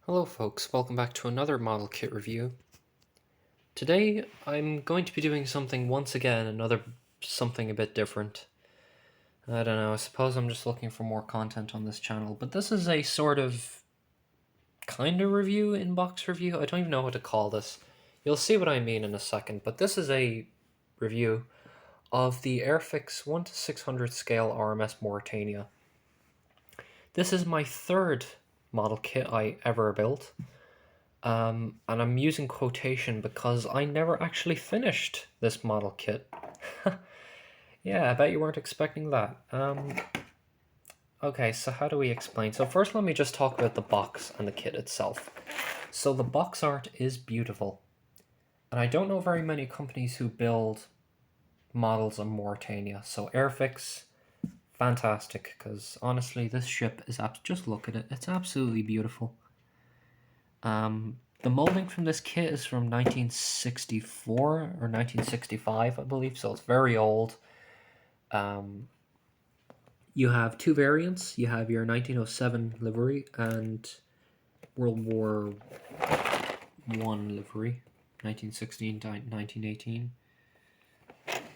Hello folks, welcome back to another model kit review. Today I'm going to be doing something once again, something a bit different. I don't know, I suppose I'm just looking for more content on this channel, but this is a sort of kind of review, in-box review. I don't even know what to call this. You'll see what I mean in a second, but this is a review of the Airfix 1:600 scale R.M.S Mauritania. This is my third model kit I ever built. And I'm using quotation because I never actually finished this model kit. Yeah, I bet you weren't expecting that. Okay, so how do we explain? So first let me just talk about the box and the kit itself. So the box art is beautiful. And I don't know very many companies who build models of Mauritania. So Airfix, fantastic, because honestly this ship is just look at it. It's absolutely beautiful. The molding from this kit is from 1964 or 1965, I believe, so it's very old. You have two variants. You have your 1907 livery and World War I livery, 1916 to 1918.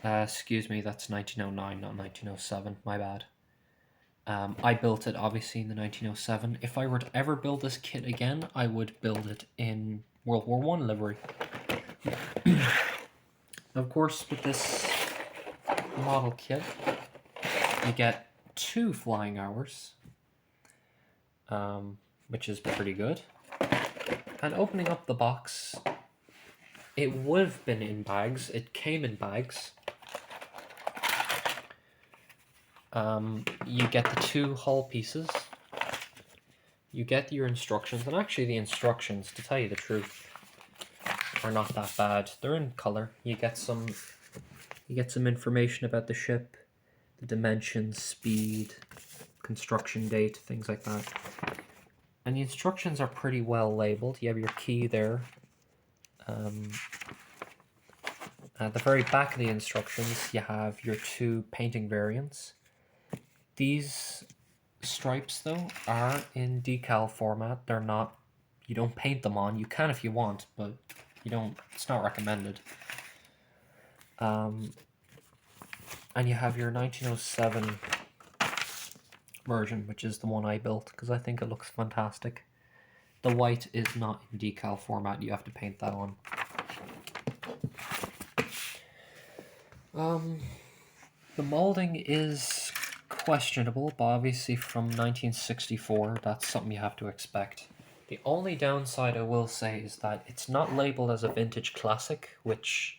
Excuse me, that's 1909, not 1907, my bad. I built it obviously in the 1907. If I were to ever build this kit again, I would build it in World War I livery. Of course, with this model kit, you get 2 flying hours, which is pretty good. And opening up the box, it would have been in bags. It came in bags. You get the 2 hull pieces. You get your instructions, and actually the instructions, to tell you the truth, are not that bad. They're in color. You get some information about the ship, the dimensions, speed, construction date, things like that. And the instructions are pretty well labeled. You have your key there. At the very back of the instructions, you have your 2 painting variants. These stripes, though, are in decal format. They're not, you don't paint them on. You can if you want, but you don't, it's not recommended. And you have your 1907 version, which is the one I built because I think it looks fantastic. The white is not in decal format. You have to paint that on. The molding is questionable, but obviously from 1964, that's something you have to expect. The only downside I will say is that it's not labeled as a vintage classic, which,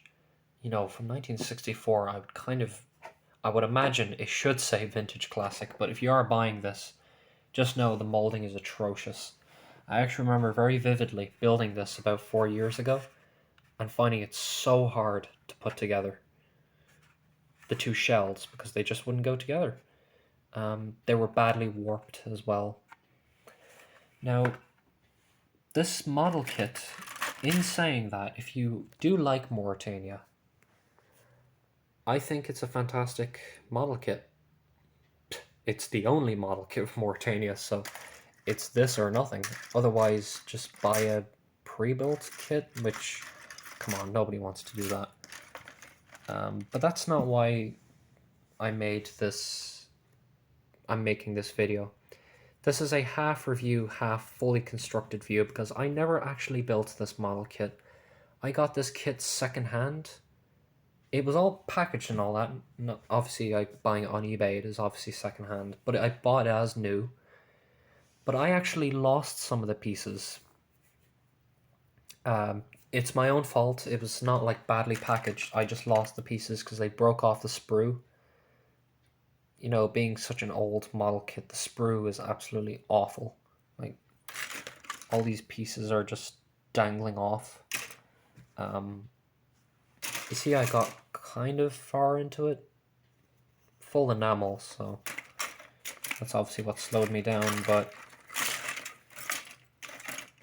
you know, from 1964, I would imagine it should say vintage classic, but if you are buying this, just know the molding is atrocious. I actually remember very vividly building this about 4 years ago and finding it so hard to put together. The 2 shells, because they just wouldn't go together. They were badly warped as well. Now, this model kit, in saying that, if you do like Mauritania, I think it's a fantastic model kit. It's the only model kit of Mauritania, so it's this or nothing. Otherwise, just buy a pre-built kit, which, come on, nobody wants to do that. But that's not why I'm making this video. This is a half review, half fully constructed view because I never actually built this model kit. I got this kit secondhand. It was all packaged and all that. No, obviously, buying it on eBay, it is obviously secondhand, but I bought it as new. But I actually lost some of the pieces. It's my own fault. It was not like badly packaged. I just lost the pieces because they broke off the sprue. You know, being such an old model kit, the sprue is absolutely awful. Like, all these pieces are just dangling off. You see, I got kind of far into it. Full enamel, so that's obviously what slowed me down, but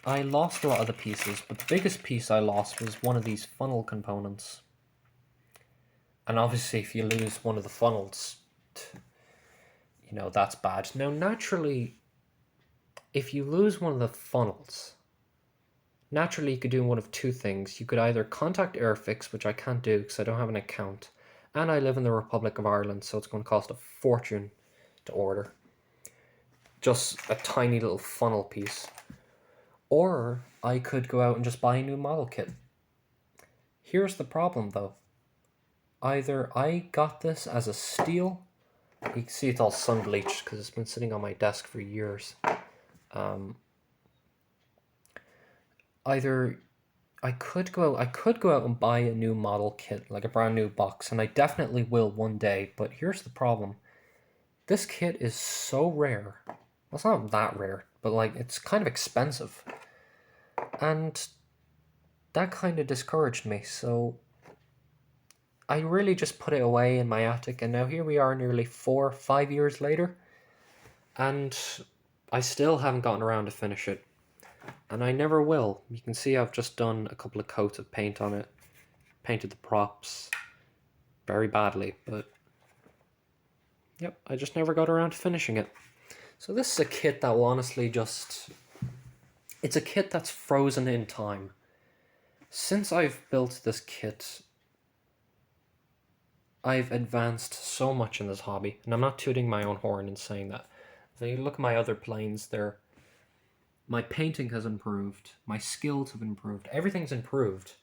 I lost a lot of the pieces, but the biggest piece I lost was one of these funnel components. And obviously, if you lose one of the funnels, you know, that's bad. Now, naturally, if you lose one of the funnels, naturally you could do one of two things. You could either contact Airfix, which I can't do because I don't have an account, and I live in the Republic of Ireland, so it's going to cost a fortune to order. Just a tiny little funnel piece. Or I could go out and just buy a new model kit. Here's the problem though. Either I got this as a steal. You can see it's all sun bleached because it's been sitting on my desk for years. Either I could go out and buy a new model kit, like a brand new box, and I definitely will one day, but here's the problem. This kit is so rare. Well, it's not that rare, but like it's kind of expensive. And that kind of discouraged me, so I really just put it away in my attic, and now here we are nearly 4-5 years later, and I still haven't gotten around to finish it. And I never will. You can see I've just done a couple of coats of paint on it. Painted the props very badly, but yep, I just never got around to finishing it. So this is a kit that will honestly just... It's a kit that's frozen in time. Since I've built this kit, I've advanced so much in this hobby, and I'm not tooting my own horn in saying that. If you look at my other planes, my painting has improved, my skills have improved, everything's improved.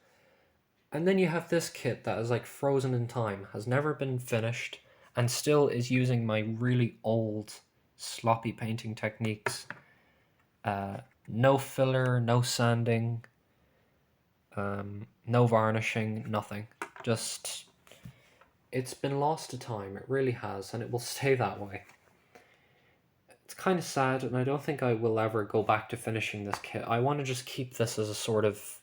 And then you have this kit that is like frozen in time, has never been finished, and still is using my really old, sloppy painting techniques. No filler, no sanding, no varnishing, nothing. Just, it's been lost to time, it really has, and it will stay that way. It's kind of sad, and I don't think I will ever go back to finishing this kit. I want to just keep this as a sort of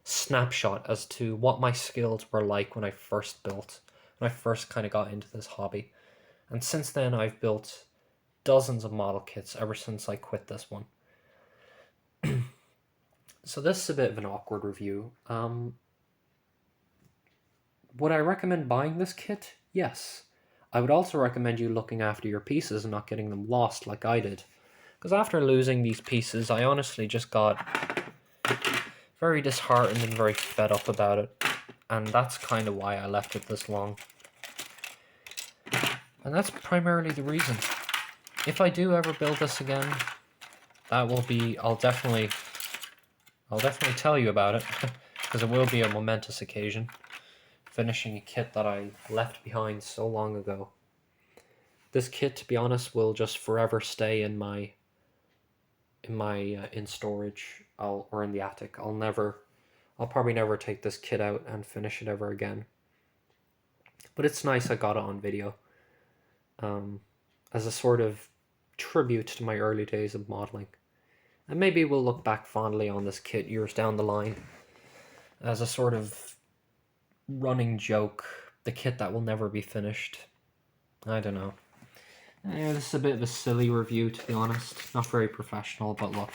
snapshot as to what my skills were like when I first kind of got into this hobby. And since then, I've built dozens of model kits ever since I quit this one. So this is a bit of an awkward review. Would I recommend buying this kit? Yes. I would also recommend you looking after your pieces and not getting them lost like I did. Because after losing these pieces, I honestly just got very disheartened and very fed up about it. And that's kind of why I left it this long. And that's primarily the reason. If I do ever build this again, that will be... I'll definitely tell you about it. Because it will be a momentous occasion. Finishing a kit that I left behind so long ago. This kit, to be honest, will just forever stay in my in storage, or in the attic. I'll probably never take this kit out and finish it ever again. But it's nice I got it on video, as a sort of tribute to my early days of modeling. And maybe we'll look back fondly on this kit years down the line as a sort of running joke, the kit that will never be finished. I don't know. This is a bit of a silly review, to be honest. Not very professional, but look.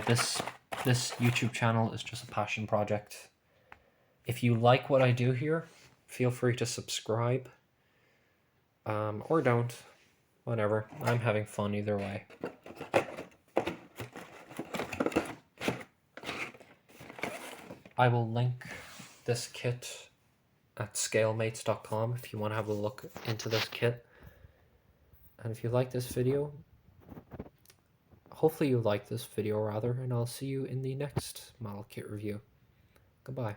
This YouTube channel is just a passion project. If you like what I do here, feel free to subscribe. Or don't. Whatever. I'm having fun either way. I will link this kit at scalemates.com if you want to have a look into this kit. And if you like this video, hopefully you like this video rather, and I'll see you in the next model kit review. Goodbye.